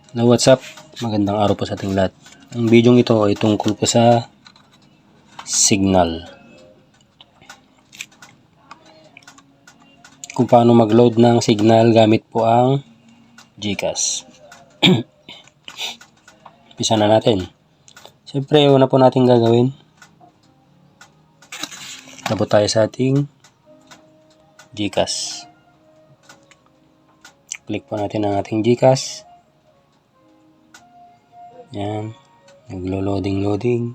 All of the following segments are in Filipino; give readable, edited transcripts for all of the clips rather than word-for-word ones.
Hello, what's up? Magandang araw po sa ating lahat. Ang video ito ay tungkol po sa signal. Kung paano mag-load ng signal gamit po ang GCash. Umpisa na natin. Siyempre, una po natin gagawin. Tapos tayo sa ating GCash. Click po natin ang ating GCash. Yan, naglo-loading.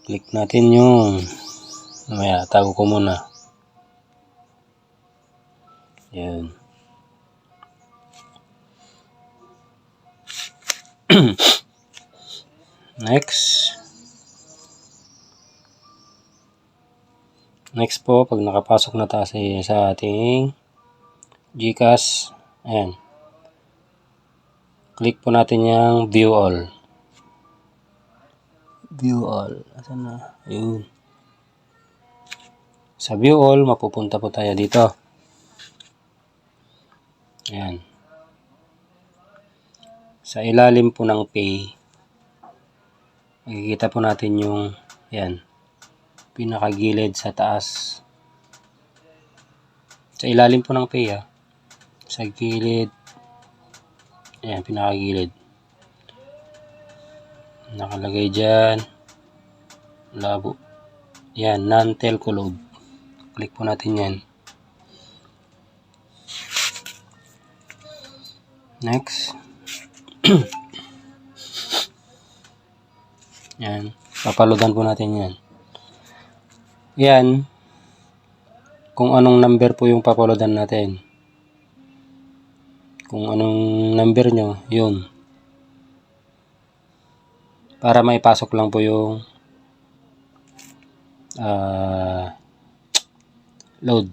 Click natin yung mamaya, tago ko muna. Yan. Next po, pag nakapasok na tayo sa ating GCash, ayan. Click po natin yung view all. Asan na? Ayun. Sa view all, mapupunta po tayo dito. Ayan. Sa ilalim po ng pay, makikita po natin yung, ayan, pinakagilid sa taas. Sa ilalim po ng pay, sa gilid. Ayan, pinakagilid. Nakalagay dyan. Labo. Ayan, non-telco load. Click po natin yan. Next. Ayan. Papaloadan po natin yan. Yan. Kung anong number po yung papaloadan natin. Kung anong number nyo, yun. Para may pasok lang po yung load.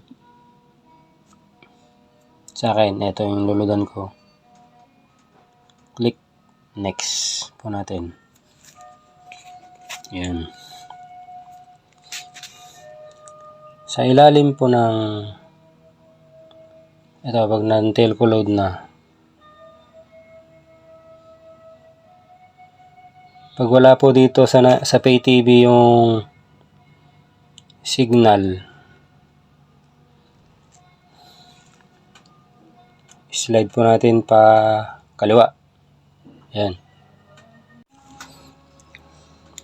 Sa akin, ito yung luludan ko. Click next po natin. Yan. Sa ilalim po ng ito, pag non-telco load na, pag wala po dito sa Pay TV yung signal, slide po natin pa kaliwa. Ayan.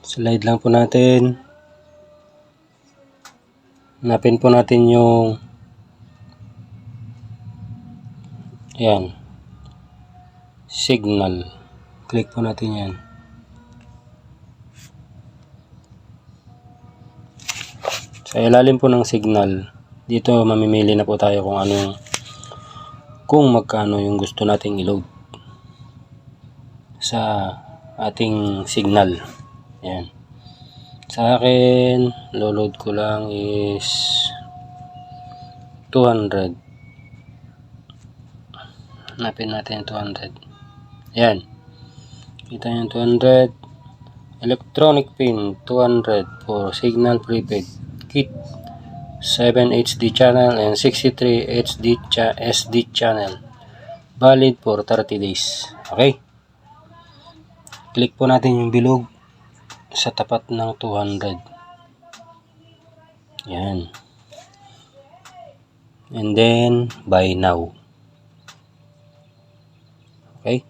Slide lang po natin. Hanapin po natin yung ayan, signal. Click po natin yan. Sa ilalim po ng signal, dito mamimili na po tayo kung magkano yung gusto nating i-load sa ating signal. Ayan. Sa akin, load ko lang is 200. Hanapin natin 200. Ayan. Kita yung 200. Electronic pin 200 for signal prepaid kit. 7 HD channel and 63 SD channel. Valid for 30 days. Okay. Click po natin yung bilog sa tapat ng 200. Yan. And then, buy now. Okay.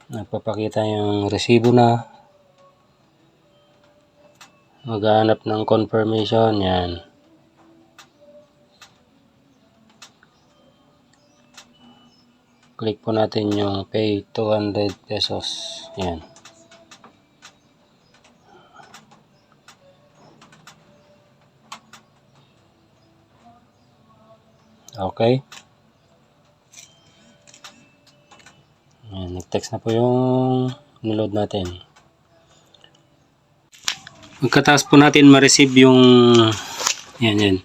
Nagpapakita yung resibo na. Maghanap ng confirmation. Yan. Click po natin yung pay 200 pesos. Yan. Okay. Yan. Nag-text na po yung niload natin. Pagkatapos po natin ma-receive yung yan.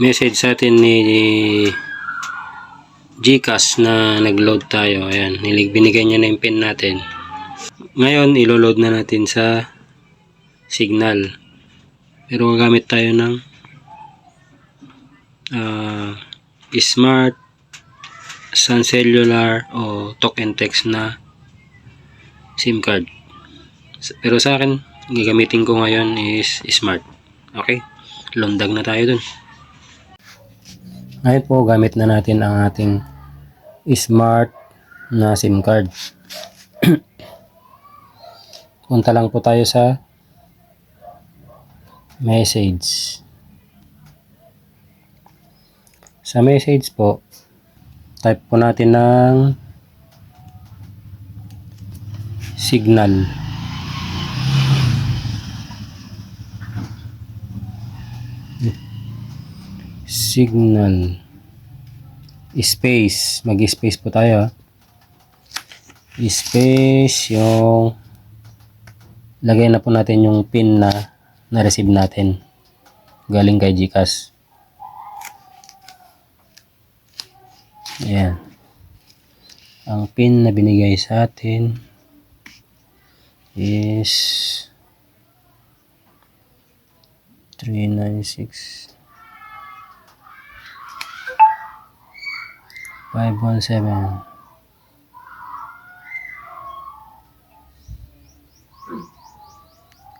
Message sa atin ni GCash na nag-load tayo. Ayan, binigay niya na yung pin natin. Ngayon, ilo-load na natin sa signal. Pero gagamit tayo ng Smart, Sun Cellular o Talk and Text na SIM card. Pero sa akin, gagamitin ko ngayon is Smart. Okay, lundag na tayo dun. Ngayon po, gamit na natin ang ating Smart na SIM card. Punta lang po tayo sa message. Sa message po, type po natin ng signal. Signal. Space. Mag-space po tayo. Space yung lagay na po natin yung pin na na-receive natin galing kay GCash. Ayan. Ang pin na binigay sa atin is 396 517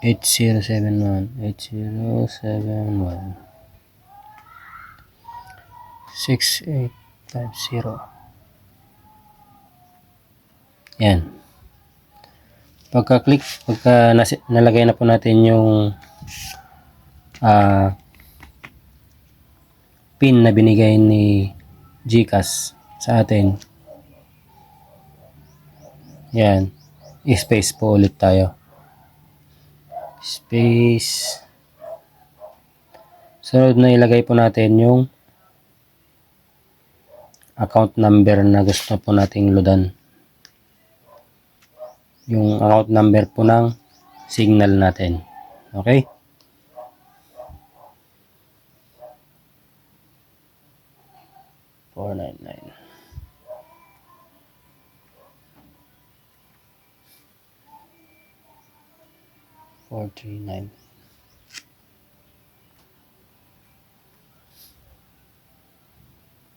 8071 6850. Yan. Pagka nalagay na po natin yung pin na binigay ni GCash sa atin, yan, space po ulit tayo. Space. Sunod na ilagay po natin yung account number na gusto po nating loadan. Yung account number po ng signal natin. Okay? $499. 439.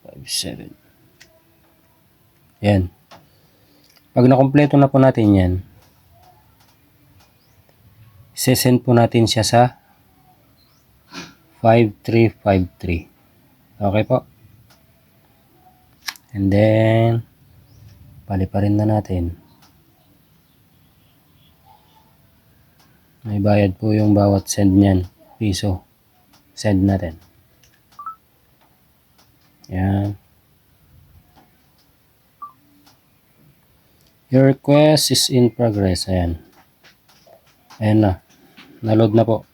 57. Yan. Pag nakompleto na po natin yan, sesend po natin siya sa 5353. Okay po. And then, paliparin na natin. May bayad po yung bawat send niyan. Piso. Send natin. Yan. Your request is in progress. Ayan. Ayan na. Naload na po.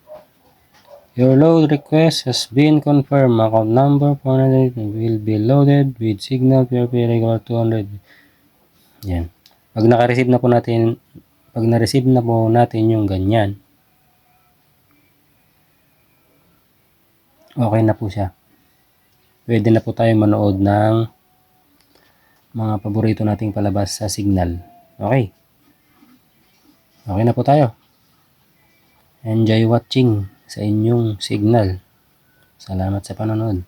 Your load request has been confirmed. Account number 400 will be loaded with signal PRP regular 200. Yan. Pag naka-receive na po natin, pag na-receive na po natin yung ganyan, okay na po siya. Pwede na po tayo manood ng mga paborito nating palabas sa signal. Okay. Okay na po tayo. Enjoy watching sa inyong signal. Salamat sa panonood.